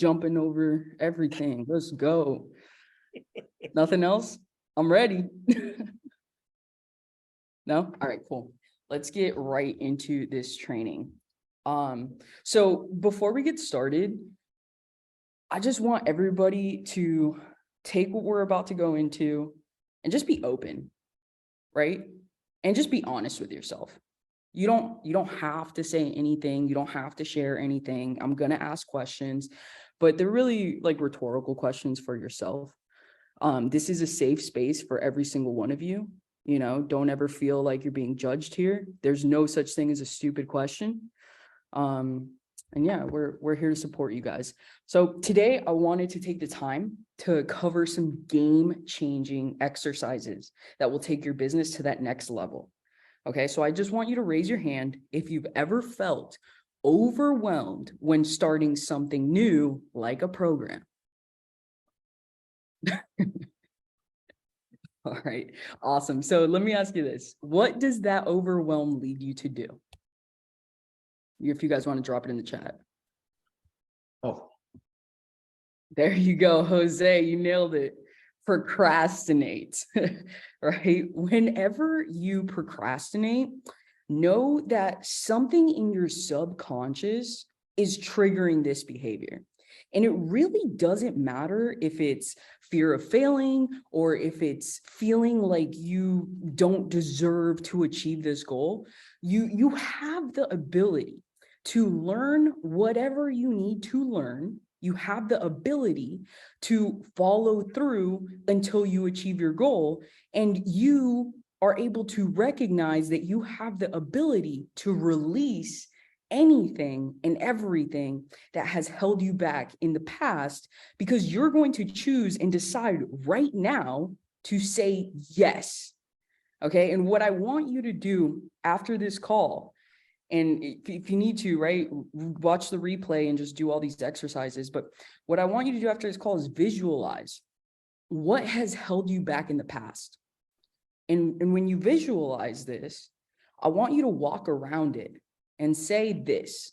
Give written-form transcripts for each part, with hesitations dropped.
jumping over everything. Let's go. Nothing else? I'm ready. No? All right, cool. Let's get right into this training. So before we get started, I just want everybody to take what we're about to go into and just be open, right? And just be honest with yourself. You don't have to say anything. You don't have to share anything. I'm going to ask questions, but they're really like rhetorical questions for yourself. This is a safe space for every single one of you. You know, don't ever feel like you're being judged here. There's no such thing as a stupid question. And yeah, we're here to support you guys. So today I wanted to take the time to cover some game-changing exercises that will take your business to that next level. Okay, so I just want you to raise your hand if you've ever felt overwhelmed when starting something new like a program. All right, awesome. So let me ask you this. What does that overwhelm lead you to do? If you guys want to drop it in the chat. Oh, there you go, Jose. You nailed it. Procrastinate, right? Whenever you procrastinate, know that something in your subconscious is triggering this behavior. And it really doesn't matter if it's fear of failing or if it's feeling like you don't deserve to achieve this goal. You have the ability to learn whatever you need to learn. You have the ability to follow through until you achieve your goal. And you are able to recognize that you have the ability to release anything and everything that has held you back in the past, because you're going to choose and decide right now to say yes. Okay. And what I want you to do after this call, and if you need to, right, watch the replay and just do all these exercises. But what I want you to do after this call is visualize what has held you back in the past. And when you visualize this, I want you to walk around it and say this: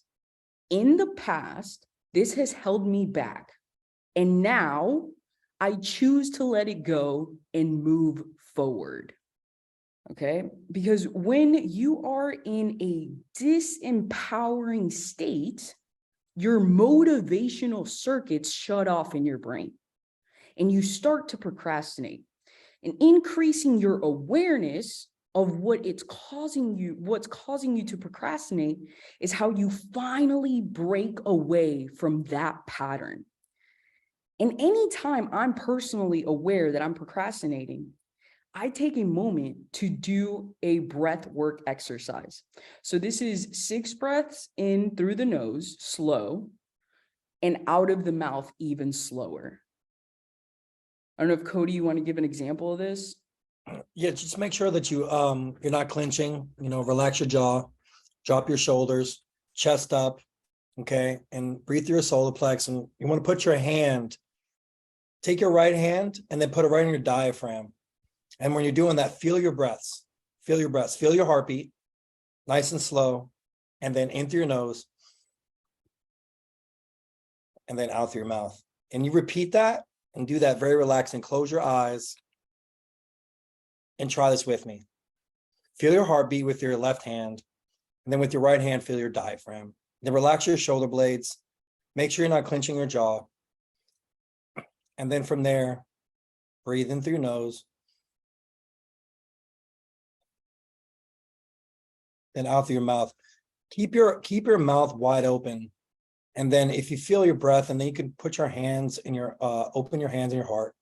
in the past, this has held me back. And now I choose to let it go and move forward. Okay, because when you are in a disempowering state, your motivational circuits shut off in your brain and you start to procrastinate. And increasing your awareness of what's causing you to procrastinate is how you finally break away from that pattern. And anytime I'm personally aware that I'm procrastinating, I take a moment to do a breath work exercise. So this is 6 breaths in through the nose, slow, and out of the mouth, even slower. I don't know if Cody, you want to give an example of this? yeah, just make sure that you're not clenching, relax your jaw, drop your shoulders, chest up, okay, and breathe through your solar plex. And you want to put your hand, take your right hand and then put it right on your diaphragm. And when you're doing that, feel your breaths, feel your heartbeat, nice and slow, and then in through your nose, and then out through your mouth. And you repeat that and do that very relaxing. Close your eyes and try this with me. Feel your heartbeat with your left hand, and then with your right hand, feel your diaphragm. Then relax your shoulder blades. Make sure you're not clenching your jaw. And then from there, breathe in through your nose. Then out through your mouth. Keep your mouth wide open. And then if you feel your breath, and then you can put your hands in your, open your hands in your heart,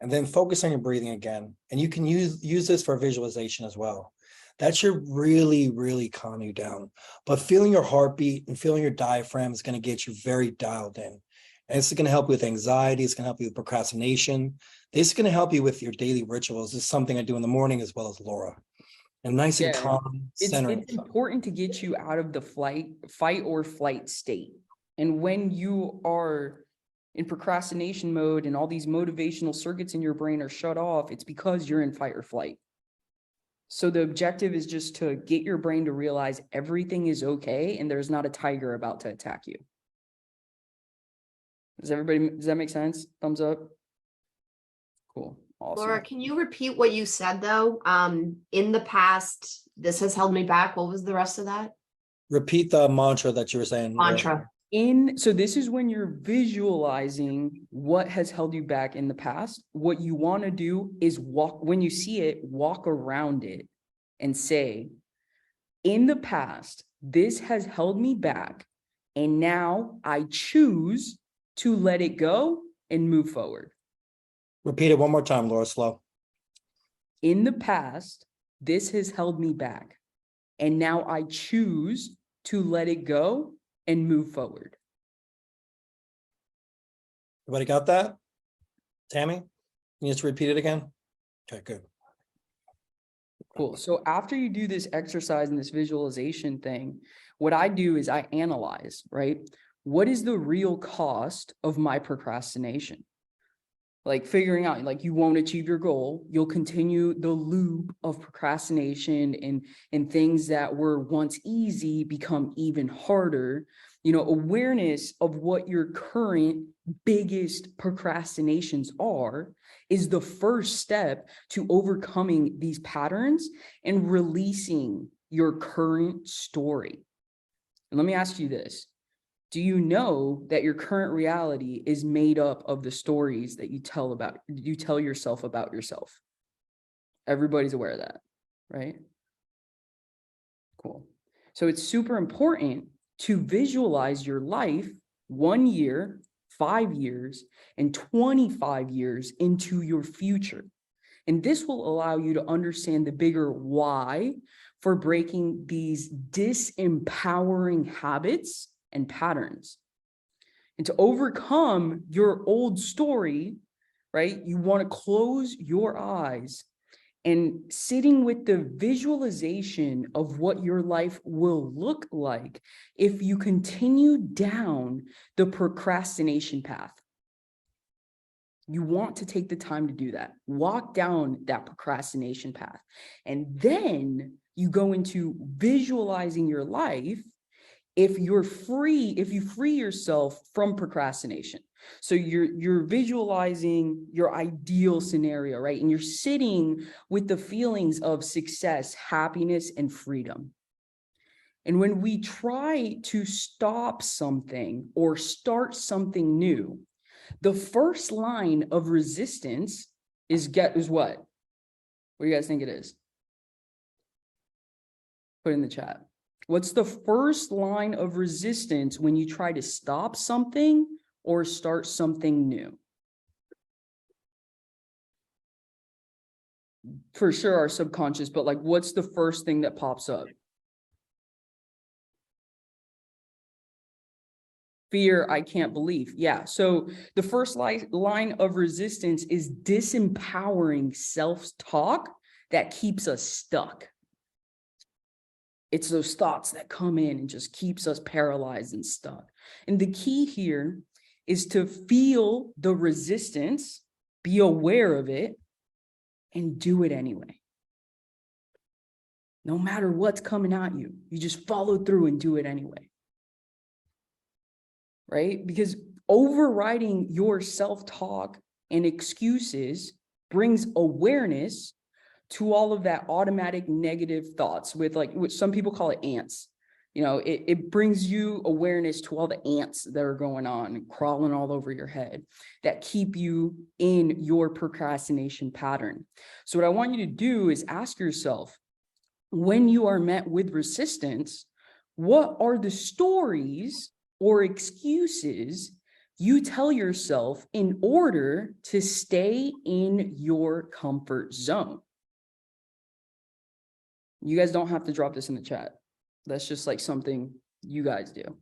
and then focus on your breathing again. And you can use this for visualization as well. That should really, really calm you down. But feeling your heartbeat and feeling your diaphragm is going to get you very dialed in. And it's going to help you with anxiety. It's going to help you with procrastination. This is going to help you with your daily rituals. This is something I do in the morning as well as Laura. And nice and calm, centering. It's important to get you out of the fight or flight state. And when you are in procrastination mode and all these motivational circuits in your brain are shut off, it's because you're in fight or flight. So the objective is just to get your brain to realize everything is okay and there's not a tiger about to attack you. Does that make sense? Thumbs up. Cool. Awesome. Laura, can you repeat what you said though? In the past, this has held me back. What was the rest of that? Repeat the mantra that you were saying. Laura. Mantra. So this is when you're visualizing what has held you back in the past. What you want to do is when you see it, walk around it and say, in the past, this has held me back, and now I choose to let it go and move forward. Repeat it one more time, Laura, slow. In the past, this has held me back, and now I choose to let it go and move forward. Everybody got that? Tammy, can you just repeat it again? Okay, good. Cool. So after you do this exercise and this visualization thing, what I do is I analyze, right? What is the real cost of my procrastination? Like figuring out, like, you won't achieve your goal. You'll continue the loop of procrastination, and things that were once easy become even harder. Awareness of what your current biggest procrastinations are is the first step to overcoming these patterns and releasing your current story. And let me ask you this. Do you know that your current reality is made up of the stories that you tell yourself about yourself? Everybody's aware of that, right? Cool. So it's super important to visualize your life 1 year, 5 years, and 25 years into your future. And this will allow you to understand the bigger why for breaking these disempowering habits and patterns. And to overcome your old story, right, you want to close your eyes and sitting with the visualization of what your life will look like if you continue down the procrastination path. You want to take the time to do that. Walk down that procrastination path. And then you go into visualizing your life if you free yourself from procrastination. So you're visualizing your ideal scenario, right? And you're sitting with the feelings of success, happiness, and freedom. And when we try to stop something or start something new, the first line of resistance is what? What do you guys think it is? Put it in the chat. What's the first line of resistance when you try to stop something or start something new? For sure our subconscious, but like, what's the first thing that pops up? Fear, I can't believe. Yeah. So the first line of resistance is disempowering self-talk that keeps us stuck. It's those thoughts that come in and just keeps us paralyzed and stuck. And the key here is to feel the resistance, be aware of it, and do it anyway. No matter what's coming at you, you just follow through and do it anyway. Right? Because overriding your self-talk and excuses brings awareness to all of that automatic negative thoughts with, like, what some people call it, ants. It brings you awareness to all the ants that are going on and crawling all over your head that keep you in your procrastination pattern. So what I want you to do is ask yourself, when you are met with resistance, what are the stories or excuses you tell yourself in order to stay in your comfort zone? You guys don't have to drop this in the chat. That's just like something you guys do.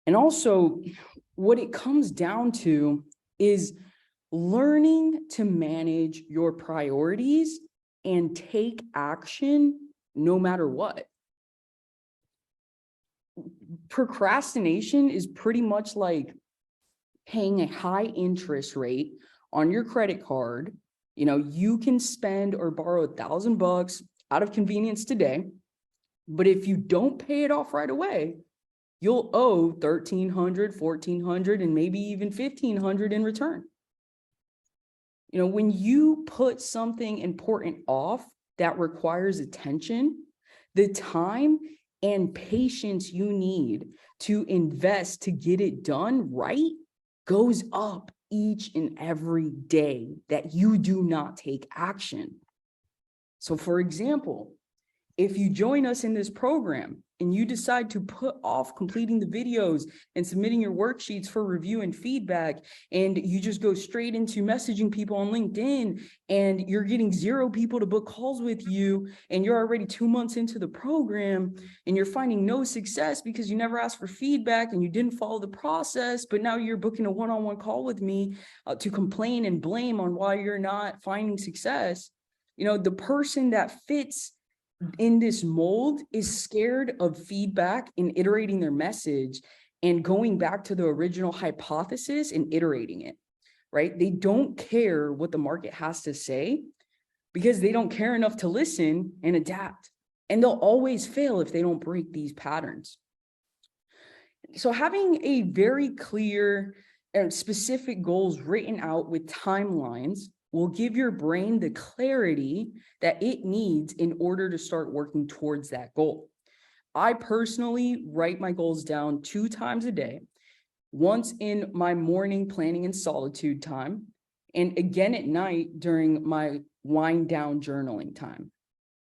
And also, what it comes down to is learning to manage your priorities and take action no matter what. Procrastination is pretty much like paying a high interest rate on your credit card. You can spend or borrow $1,000 out of convenience today, but if you don't pay it off right away, you'll owe $1,300, $1,400, and maybe even $1,500 in return. You know, when you put something important off that requires attention, the time and patience you need to invest to get it done right goes up each and every day that you do not take action. So for example, if you join us in this program and you decide to put off completing the videos and submitting your worksheets for review and feedback, and you just go straight into messaging people on LinkedIn and you're getting 0 people to book calls with you, and you're already 2 months into the program and you're finding no success because you never asked for feedback and you didn't follow the process, but now you're booking a one-on-one call with me to complain and blame on why you're not finding success. You know, the person that fits in this mold is scared of feedback and iterating their message and going back to the original hypothesis and iterating it, right? They don't care what the market has to say because they don't care enough to listen and adapt. And they'll always fail if they don't break these patterns. So having a very clear and specific goals written out with timelines will give your brain the clarity that it needs in order to start working towards that goal. I personally write my goals down 2 times a day, once in my morning planning and solitude time, and again at night during my wind down journaling time.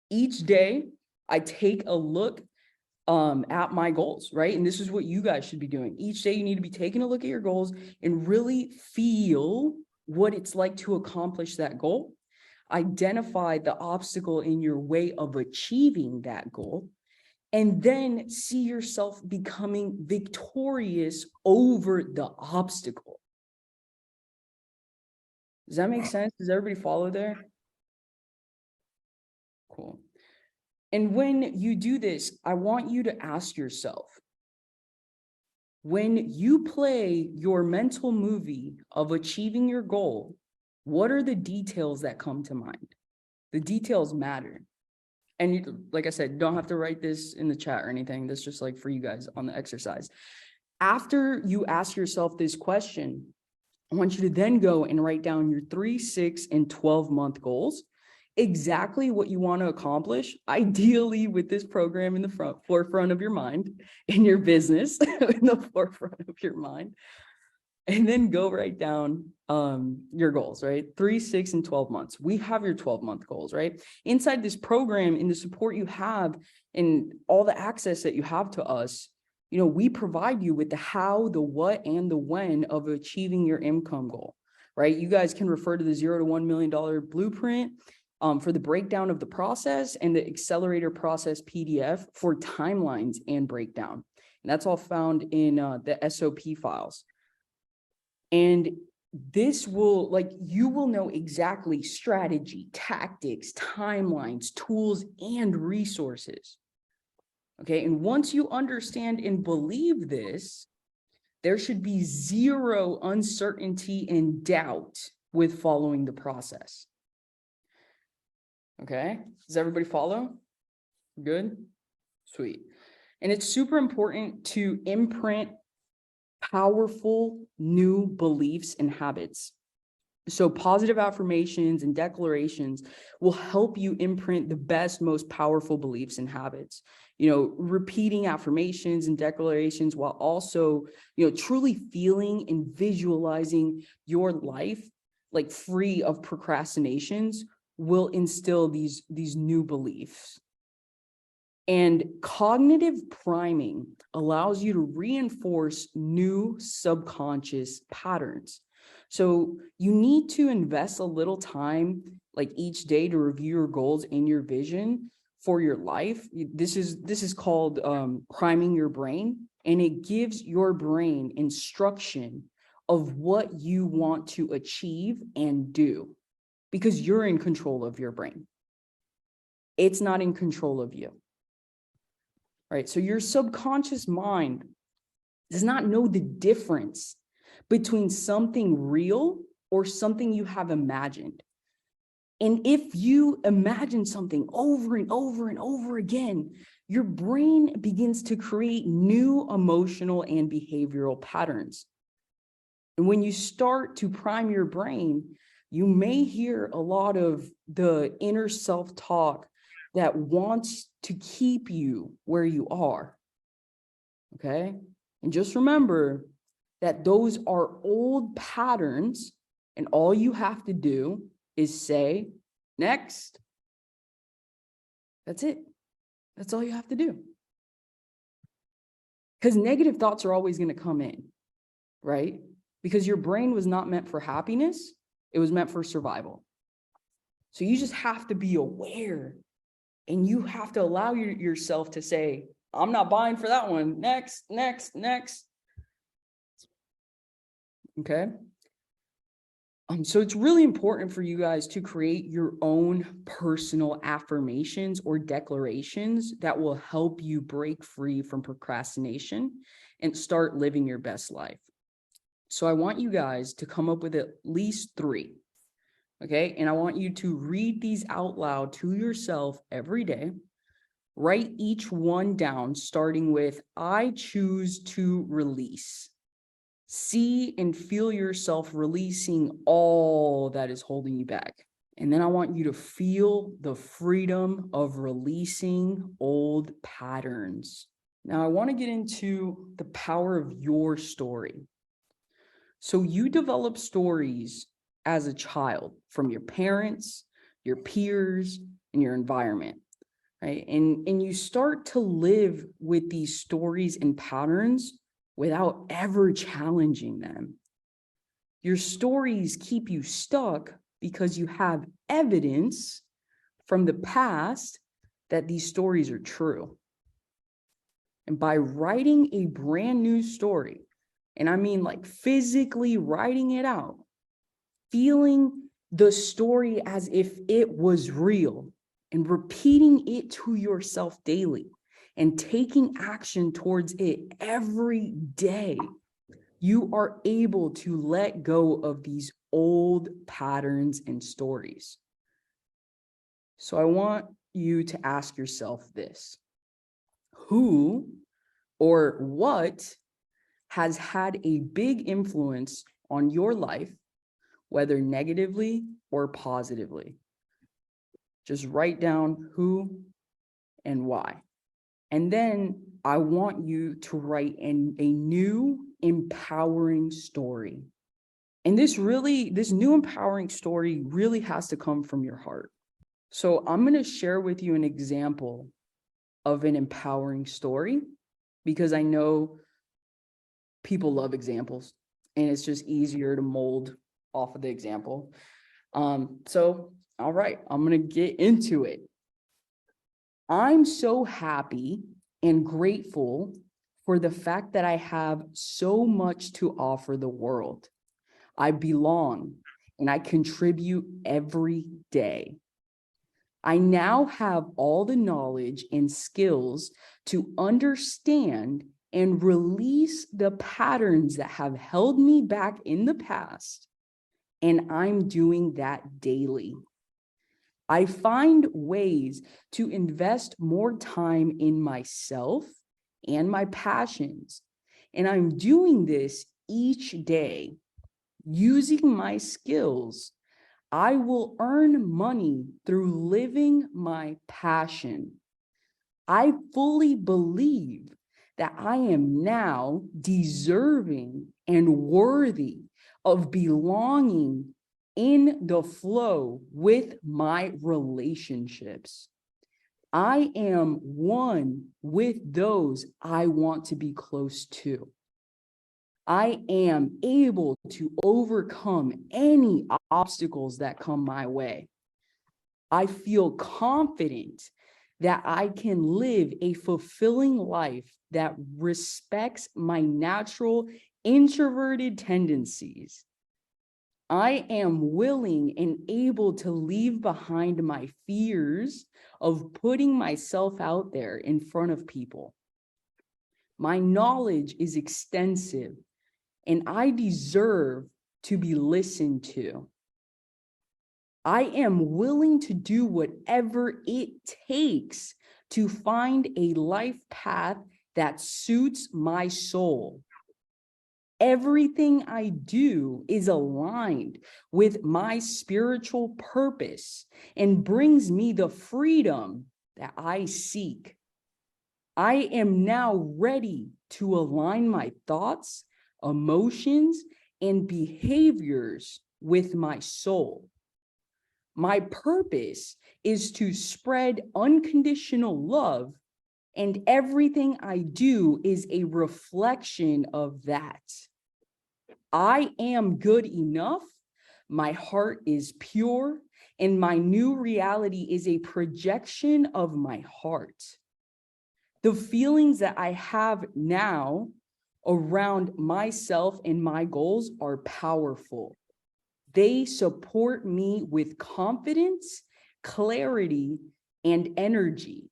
Each day, I take a look at my goals, right? And this is what you guys should be doing. Each day, you need to be taking a look at your goals and really feel what it's like to accomplish that goal. Identify the obstacle in your way of achieving that goal, and then see yourself becoming victorious over the obstacle. Does that make sense? Does everybody follow there? Cool. And when you do this, I want you to ask yourself, when you play your mental movie of achieving your goal, what are the details that come to mind? The details matter. And you, like I said, you don't have to write this in the chat or anything. That's just like for you guys on the exercise. After you ask yourself this question, I want you to then go and write down your 3, 6, and 12-month goals. Exactly what you want to accomplish, ideally with this program in the forefront of your mind, in your business, in the forefront of your mind, and then go write down your goals, right? 3, 6, and 12 months. We have your 12-month goals, right? Inside this program, in the support you have and all the access that you have to us, you know, we provide you with the how, the what, and the when of achieving your income goal, right? You guys can refer to the $0 to $1 million blueprint for the breakdown of the process, and the accelerator process PDF for timelines and breakdown. And that's all found in the SOP files. And this will, like, you will know exactly strategy, tactics, timelines, tools, and resources. Okay. And once you understand and believe this, there should be 0 uncertainty and doubt with following the process. Okay, does everybody follow? Good, sweet. And it's super important to imprint powerful new beliefs and habits. So positive affirmations and declarations will help you imprint the best, most powerful beliefs and habits. You know, repeating affirmations and declarations while also, you know, truly feeling and visualizing your life like free of procrastinations will instill these new beliefs. And cognitive priming allows you to reinforce new subconscious patterns. So you need to invest a little time, like each day, to review your goals and your vision for your life. This is called priming your brain, and it gives your brain instruction of what you want to achieve and do, because you're in control of your brain. It's not in control of you. Right? So your subconscious mind does not know the difference between something real or something you have imagined. And if you imagine something over and over and over again, your brain begins to create new emotional and behavioral patterns. And when you start to prime your brain, you may hear a lot of the inner self-talk that wants to keep you where you are. Okay? And just remember that those are old patterns, and all you have to do is say, next. That's it. That's all you have to do. Because negative thoughts are always going to come in, right? Because your brain was not meant for happiness. It was meant for survival. So you just have to be aware, and you have to allow yourself to say, I'm not buying for that one. Next, next, next. Okay. So it's really important for you guys to create your own personal affirmations or declarations that will help you break free from procrastination and start living your best life. So I want you guys to come up with at least 3. Okay. And I want you to read these out loud to yourself every day. Write each one down, starting with, I choose to release. See and feel yourself releasing all that is holding you back. And then I want you to feel the freedom of releasing old patterns. Now I want to get into the power of your story. So you develop stories as a child from your parents, your peers, and your environment, right? And you start to live with these stories and patterns without ever challenging them. Your stories keep you stuck because you have evidence from the past that these stories are true. And by writing a brand new story, and I mean like physically writing it out, feeling the story as if it was real, and repeating it to yourself daily, and taking action towards it every day, you are able to let go of these old patterns and stories. So I want you to ask yourself this: who or what has had a big influence on your life, whether negatively or positively? Just write down who and why. And then I want you to write a new empowering story. And this new empowering story really has to come from your heart. So I'm going to share with you an example of an empowering story, because I know people love examples and it's just easier to mold off of the example. So, all right, I'm going to get into it. I'm so happy and grateful for the fact that I have so much to offer the world. I belong and I contribute every day. I now have all the knowledge and skills to understand and release the patterns that have held me back in the past, and I'm doing that daily. I find ways to invest more time in myself and my passions, and I'm doing this each day. Using my skills, I will earn money through living my passion. I fully believe that I am now deserving and worthy of belonging in the flow with my relationships. I am one with those I want to be close to. I am able to overcome any obstacles that come my way. I feel confident that I can live a fulfilling life that respects my natural introverted tendencies. I am willing and able to leave behind my fears of putting myself out there in front of people. My knowledge is extensive, and I deserve to be listened to. I am willing to do whatever it takes to find a life path that suits my soul. Everything I do is aligned with my spiritual purpose and brings me the freedom that I seek. I am now ready to align my thoughts, emotions, and behaviors with my soul. My purpose is to spread unconditional love, and everything I do is a reflection of that. I am good enough. My heart is pure, and my new reality is a projection of my heart. The feelings that I have now around myself and my goals are powerful. They support me with confidence, clarity, and energy.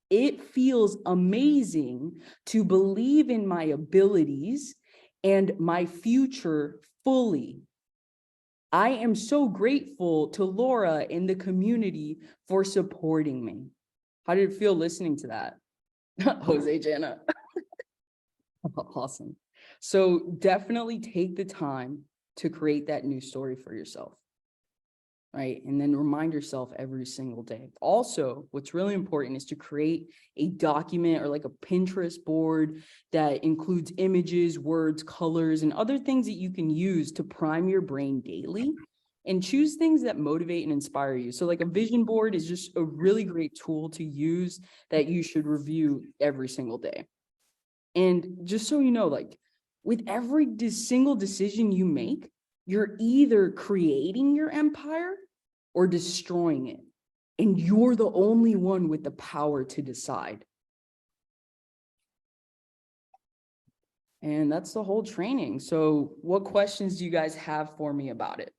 It feels amazing to believe in my abilities and my future fully. I am so grateful to Laura and the community for supporting me. How did it feel listening to that? Jose, Jana. Awesome. So definitely take the time to create that new story for yourself, right? And then remind yourself every single day. Also, what's really important is to create a document or like a Pinterest board that includes images, words, colors, and other things that you can use to prime your brain daily, and choose things that motivate and inspire you. So like a vision board is just a really great tool to use that you should review every single day. And just so you know, like with every single decision you make, you're either creating your empire or destroying it. And you're the only one with the power to decide. And that's the whole training. So what questions do you guys have for me about it?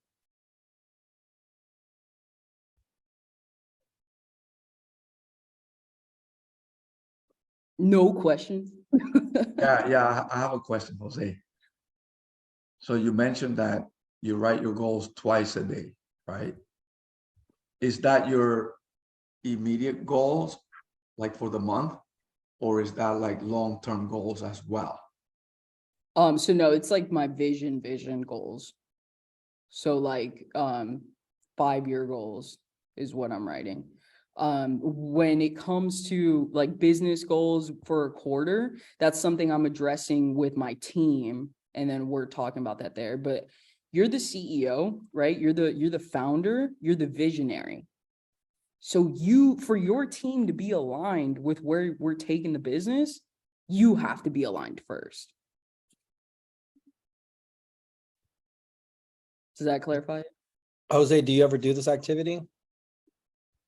No questions? Yeah, I have a question, Jose. So you mentioned that you write your goals twice a day, right? Is that your immediate goals, like for the month, or is that like long-term goals as well? So no, it's like my vision goals. So like 5-year goals is what I'm writing. When it comes to like business goals for a quarter, that's something I'm addressing with my team, and then we're talking about that there. But you're the CEO, right? You're the founder, you're the visionary. So for your team to be aligned with where we're taking the business, you have to be aligned first. Does that clarify it? Jose, do you ever do this activity?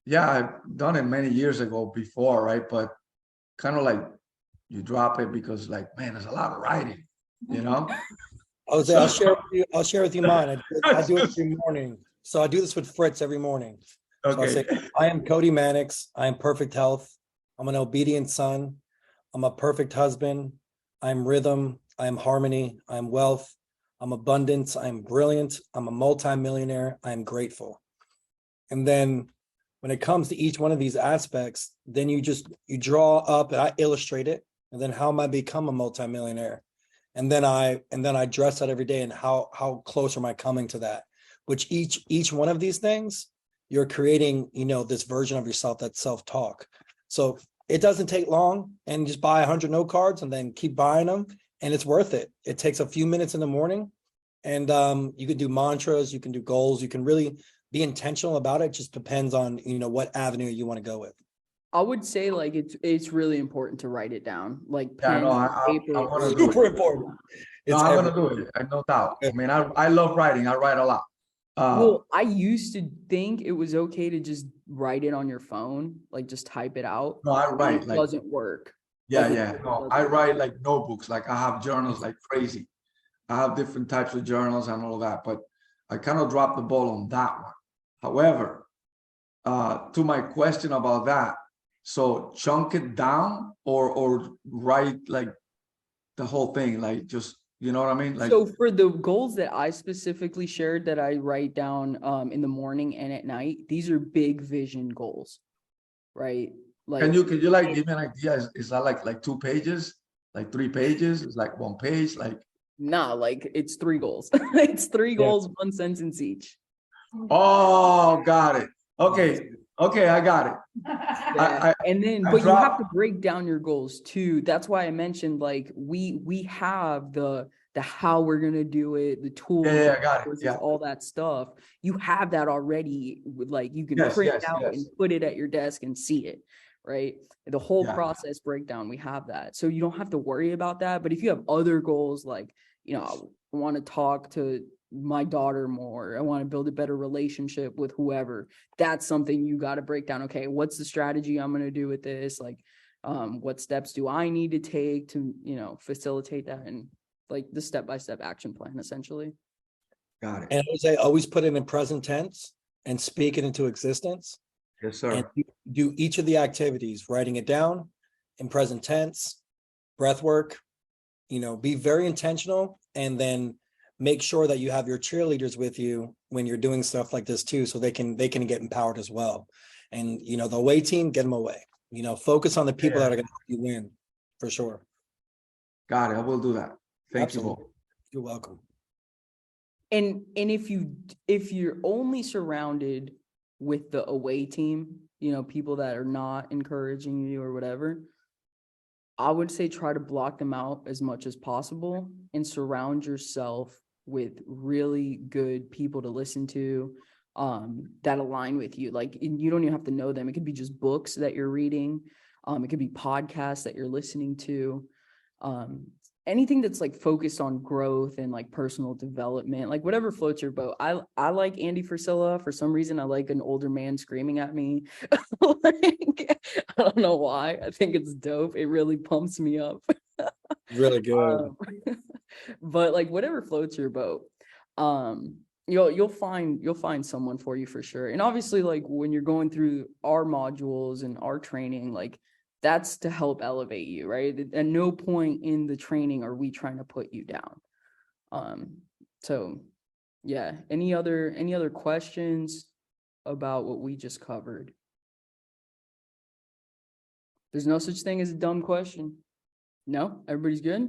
Yeah, I've done it many years ago before, right? But kind of like you drop it because like, man, there's a lot of writing, you know? Jose, I'll share with you mine. I do it every morning. So I do this with Fritz every morning. So I say, I am Cody Mannix. I am perfect health. I'm an obedient son. I'm a perfect husband. I'm rhythm. I am harmony. I am wealth. I'm abundance. I am brilliant. I'm a multimillionaire. I am grateful. And then when it comes to each one of these aspects, then you draw up and I illustrate it. And then how am I become a multimillionaire? And then I address that every day, and how close am I coming to that? Which each one of these things, you're creating, this version of yourself, that self-talk. So it doesn't take long, and just buy 100 note cards and then keep buying them, and it's worth it. It takes a few minutes in the morning, and you can do mantras, you can do goals, you can really be intentional about it. Just depends on, what avenue you want to go with. I would say like it's really important to write it down, like Yeah, pen, no, I paper. want to do Super it. important. No, I'm gonna do it. No doubt. I mean, I love writing. I write a lot. Well, I used to think it was okay to just write it on your phone, like just type it out. No, I write It like, doesn't work. yeah, Like, yeah. No, I write like notebooks. Like I have journals like crazy. I have different types of journals and all of that, but I kind of dropped the ball on that one. However, to my question about that, so chunk it down or write like the whole thing, like just, you know what I mean? Like, so for the goals that I specifically shared that I write down in the morning and at night, these are big vision goals, right? Like, Can you like give me an idea? Is that like 2 pages, like 3 pages? It's like 1 page, like. nah, like it's 3 goals. It's 3 Yeah. goals, 1 sentence each. Oh, got it. Okay, I got it. Yeah. And then, but you have to dropped. break down your goals too. That's why I mentioned like we have the how we're gonna do it, the tools, Yeah, I got it. resources, Yeah. all that stuff. You have that already. Like you can Yes, print yes, it out and yes. put it at your desk and see it, right? The whole Yeah. process breakdown, we have that. So you don't have to worry about that. But if you have other goals, like, you know, I want to talk to my daughter more, I want to build a better relationship with whoever, that's something you got to break down. Okay, what's the strategy I'm going to do with this? Like, what steps do I need to take to, you know, facilitate that, and like the step-by-step action plan, essentially. Got it. And Jose, always put it in present tense and speak it into existence. Yes, And sir. do each of the activities, writing it down in present tense, breath work, you know, be very intentional, and then make sure that you have your cheerleaders with you when you're doing stuff like this too, so they can get empowered as well. And, you know, the away team, get them away, you know, focus on the people that are going to help you win for sure. Got it. I will do that. Thank you Absolutely. both. You're welcome. And if you're only surrounded with the away team, you know, people that are not encouraging you or whatever, I would say try to block them out as much as possible and surround yourself with really good people to listen to, that align with you. Like, you don't even have to know them. It could be just books that you're reading. It could be podcasts that you're listening to. Anything that's like focused on growth and like personal development, like whatever floats your boat. I like Andy Frisella. For some reason, I like an older man screaming at me. Like, I don't know why. I think it's dope. It really pumps me up. Really good. But like whatever floats your boat, you'll find someone for you for sure. And obviously, like when you're going through our modules and our training, like that's to help elevate you, right? At no point in the training are we trying to put you down. So yeah, any other questions about what we just covered? There's no such thing as a dumb question. No, everybody's good.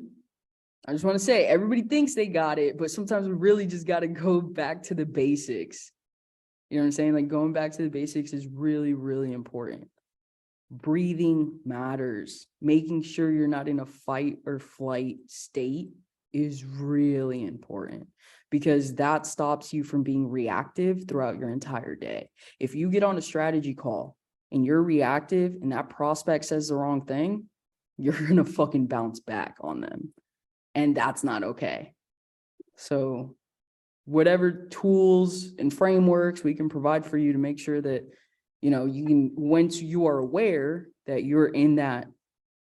I just want to say, everybody thinks they got it, but sometimes we really just got to go back to the basics. You know what I'm saying? Like going back to the basics is really, really important. Breathing matters. Making sure you're not in a fight or flight state is really important, because that stops you from being reactive throughout your entire day. If you get on a strategy call and you're reactive and that prospect says the wrong thing, you're going to fucking bounce back on them. And that's not okay. So whatever tools and frameworks we can provide for you to make sure that, you know, you can, once you are aware that you're in that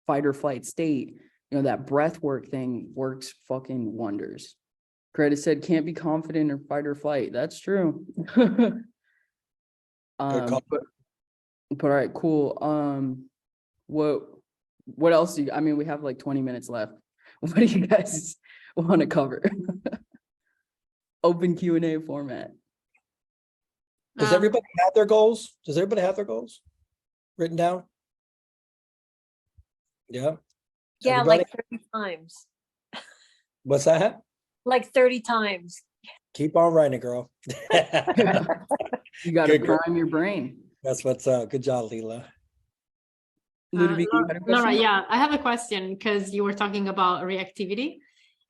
fight or flight state, you know, that breath work thing works fucking wonders. Greta said, can't be confident in fight or flight. That's true. Good call. But all right, cool. What else do you, I mean, we have like 20 minutes left. What do you guys want to cover? Open Q&A format. Does everybody have their goals? Does everybody have their goals written down? Yeah. Yeah, Everybody? like 30 times. What's that? Like 30 times. Keep on writing, girl. You got to Good girl. prime your brain. That's what's up. Good job, Leela. Ludovic, you had a question? Laura, yeah, I have a question because you were talking about reactivity,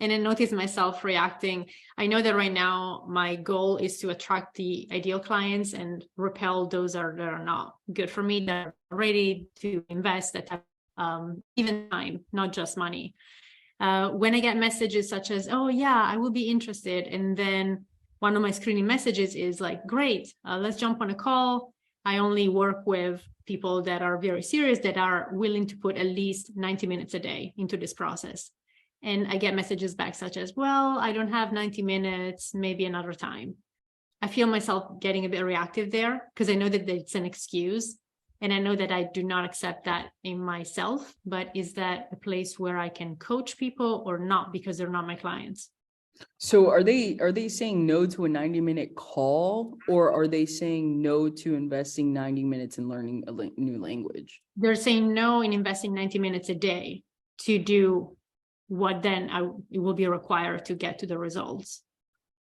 and I noticed myself reacting. I know that right now my goal is to attract the ideal clients and repel those that are not good for me, that are ready to invest that have even time, not just money. When I get messages such as, oh yeah, I will be interested, and then one of my screening messages is like, great, let's jump on a call. I only work with people that are very serious, that are willing to put at least 90 minutes a day into this process. And I get messages back such as, well, I don't have 90 minutes, maybe another time. I feel myself getting a bit reactive there because I know that it's an excuse. And I know that I do not accept that in myself, but is that a place where I can coach people or not, because they're not my clients? So are they saying no to a 90-minute call, or are they saying no to investing 90 minutes in learning a new language? They're saying no in investing 90 minutes a day to do what then it will be required to get to the results.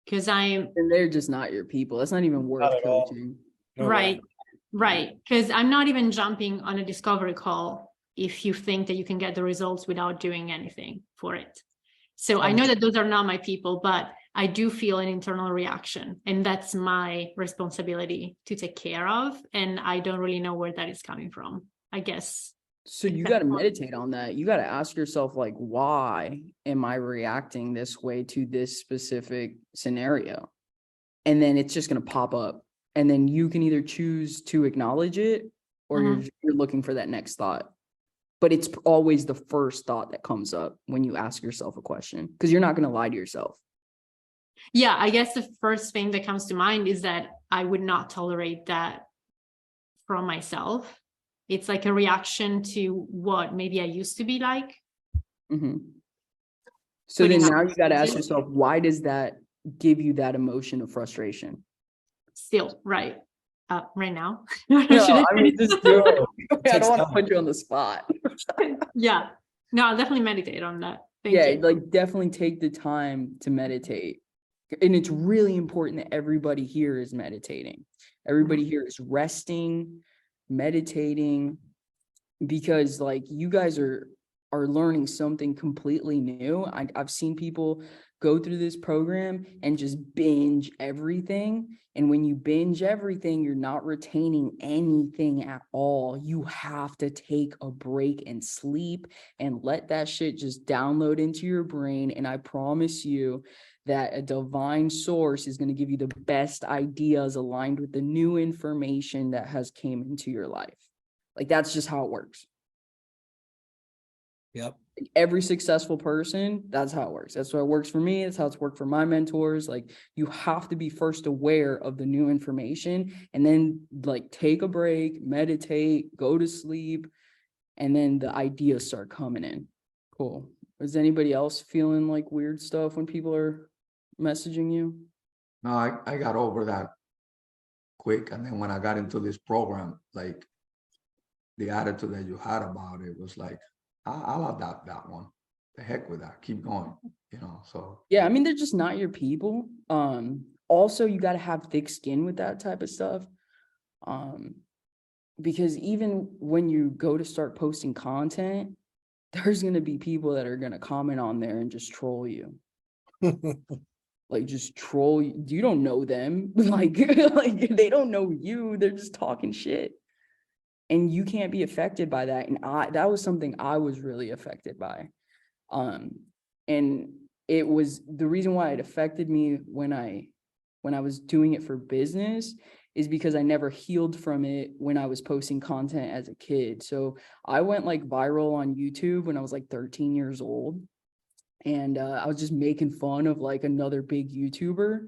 Because I'm And they're just not your people. That's not even worth Not at all. coaching. No way. right, right. Because I'm not even jumping on a discovery call if you think that you can get the results without doing anything for it. So I know that those are not my people, but I do feel an internal reaction, and that's my responsibility to take care of. And I don't really know where that is coming from, I guess. So you got to meditate on that. You got to ask yourself, like, why am I reacting this way to this specific scenario? And then it's just going to pop up. And then you can either choose to acknowledge it, or you're looking for that next thought. But it's always the first thought that comes up when you ask yourself a question, because you're not going to lie to yourself. Yeah, I guess the first thing that comes to mind is that I would not tolerate that from myself. It's like a reaction to what maybe I used to be like. Mm-hmm. So then Putting now out you got to ask messages. yourself, why does that give you that emotion of frustration? Still, right. Right now. No, Should I mean, just do it. I Takes don't want to time. put you on the spot. Yeah. No, I'll definitely meditate on that. Thank Yeah, you. like definitely take the time to meditate. And it's really important that everybody here is meditating. Everybody here is resting, meditating, because like you guys are learning something completely new. I've seen people go through this program and just binge everything. And when you binge everything, you're not retaining anything at all. You have to take a break and sleep and let that shit just download into your brain. And I promise you that a divine source is going to give you the best ideas aligned with the new information that has came into your life. Like, that's just how it works. Yep. Every successful person, that's how it works. That's how it works for me. That's how it's worked for my mentors. Like, you have to be first aware of the new information, and then like take a break, meditate, go to sleep, and then the ideas start coming in. Cool. Is anybody else feeling like weird stuff when people are messaging you? No, I got over that quick. And then when I got into this program, like the attitude that you had about it was like, I'll adopt that one. The heck with that. Keep going, so. Yeah, I mean, they're just not your people. Also, you got to have thick skin with that type of stuff. Because even when you go to start posting content, there's going to be people that are going to comment on there and just troll you. Like, just troll you. You don't know them. like they don't know you. They're just talking shit. And you can't be affected by that. And that was something I was really affected by. And it was the reason why it affected me when I was doing it for business is because I never healed from it when I was posting content as a kid. So I went like viral on YouTube when I was like 13 years old. And I was just making fun of like another big YouTuber.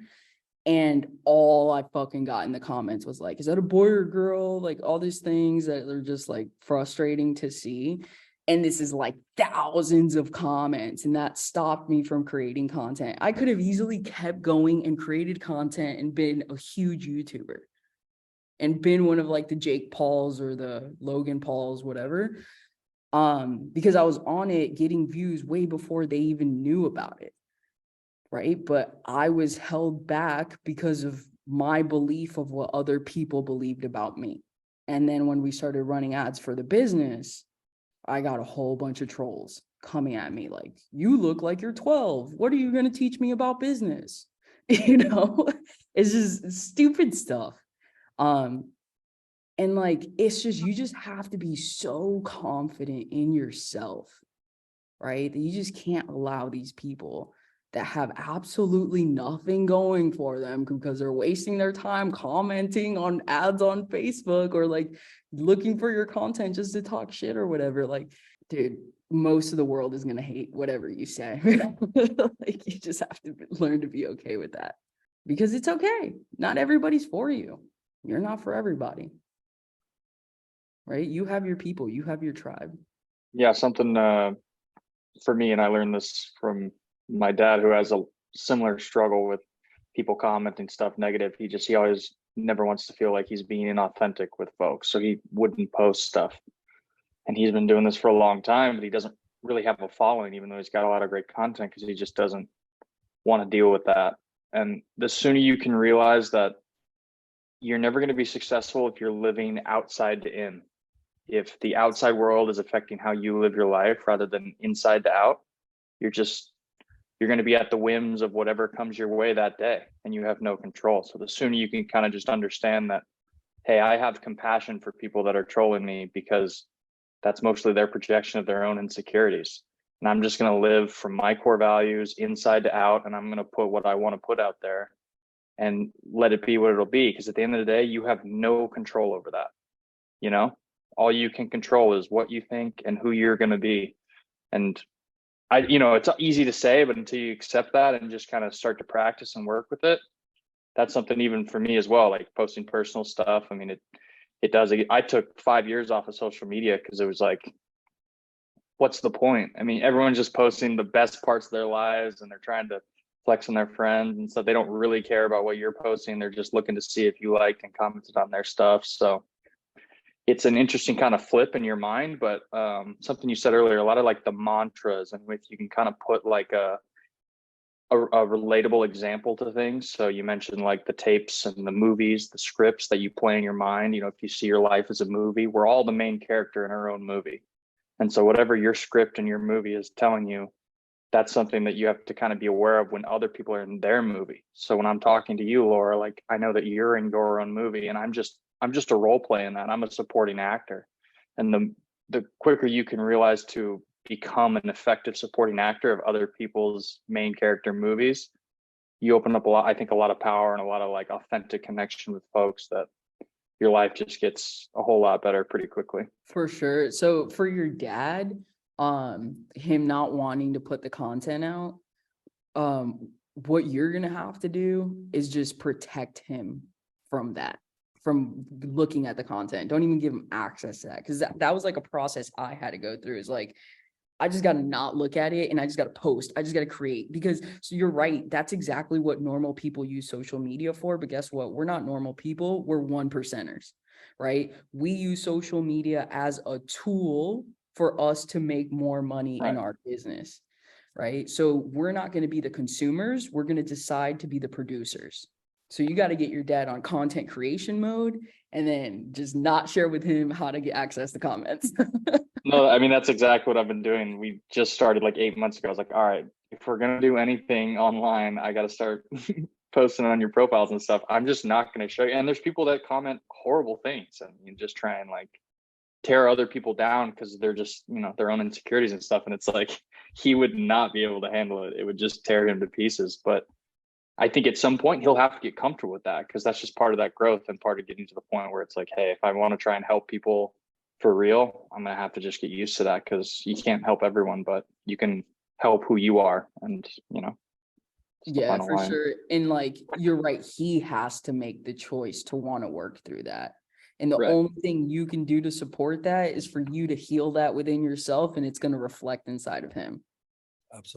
And all I fucking got in the comments was like, is that a boy or a girl? Like all these things that are just like frustrating to see. And this is like thousands of comments, and that stopped me from creating content. I could have easily kept going and created content and been a huge YouTuber and been one of like the Jake Pauls or the Logan Pauls, whatever. Because I was on it getting views way before they even knew about it. Right. But I was held back because of my belief of what other people believed about me. And then when we started running ads for the business, I got a whole bunch of trolls coming at me like, you look like you're 12. What are you going to teach me about business? It's just stupid stuff. And like, it's just, you just have to be so confident in yourself, right? That you just can't allow these people that have absolutely nothing going for them because they're wasting their time commenting on ads on Facebook or like looking for your content just to talk shit or whatever. Like, dude, most of the world is going to hate whatever you say. Like, you just have to learn to be okay with that because it's okay. Not everybody's for you. You're not for everybody. Right? You have your people, you have your tribe. Yeah, something for me, and I learned this from my dad, who has similar struggle with people commenting stuff negative. He always never wants to feel like he's being inauthentic with folks, so he wouldn't post stuff. And he's been doing this for a long time, but he doesn't really have a following, even though he's got a lot of great content, because he just doesn't want to deal with that. And the sooner you can realize that you're never going to be successful if you're living outside to in. If the outside world is affecting how you live your life rather than inside to out, you're going to be at the whims of whatever comes your way that day, and you have no control. So the sooner you can kind of just understand that, hey, I have compassion for people that are trolling me, because that's mostly their projection of their own insecurities. And I'm just going to live from my core values inside to out, and I'm going to put what I want to put out there and let it be what it'll be. Because at the end of the day, you have no control over that. You know, all you can control is what you think and who you're going to be. And it's easy to say, but until you accept that and just kind of start to practice and work with it, that's something even for me as well, like posting personal stuff. I mean, it does. I took 5 years off of social media because it was like, what's the point? I mean, everyone's just posting the best parts of their lives, and they're trying to flex on their friends and stuff. They don't really care about what you're posting. They're just looking to see if you liked and commented on their stuff. So it's an interesting kind of flip in your mind, but something you said earlier, a lot of like the mantras, and with you can kind of put like a relatable example to things. So you mentioned like the tapes and the movies, the scripts that you play in your mind. You know, if you see your life as a movie, we're all the main character in our own movie. And so whatever your script and your movie is telling you, that's something that you have to kind of be aware of when other people are in their movie. So when I'm talking to you, Laura, like I know that you're in your own movie, and I'm just a role play in that. I'm a supporting actor. And the quicker you can realize to become an effective supporting actor of other people's main character movies, you open up a lot of power and a lot of like authentic connection with folks, that your life just gets a whole lot better pretty quickly. For sure. So for your dad, him not wanting to put the content out, what you're gonna have to do is just protect him from that, from looking at the content. Don't even give him access to that, because that was like a process I had to go through. Is like, I just got to not look at it, and I just got to post. I just got to create, because so you're right. That's exactly what normal people use social media for. But guess what? We're not normal people. We're 1%ers, right? We use social media as a tool for us to make more money in our business, right? So we're not going to be the consumers. We're going to decide to be the producers. So you got to get your dad on content creation mode, and then just not share with him how to get access to comments. No, I mean, that's exactly what I've been doing. We just started like 8 months ago. I was like, all right, if we're going to do anything online, I got to start posting on your profiles and stuff. I'm just not going to show you. And there's people that comment horrible things, and you just try and like tear other people down because they're just, their own insecurities and stuff. And it's like, he would not be able to handle it. It would just tear him to pieces. But I think at some point he'll have to get comfortable with that, because that's just part of that growth and part of getting to the point where it's like, hey, if I want to try and help people for real, I'm going to have to just get used to that, because you can't help everyone, but you can help who you are. And, Yeah, for sure. And like, you're right. He has to make the choice to want to work through that. And the only thing you can do to support that is for you to heal that within yourself, and it's going to reflect inside of him. Absolutely.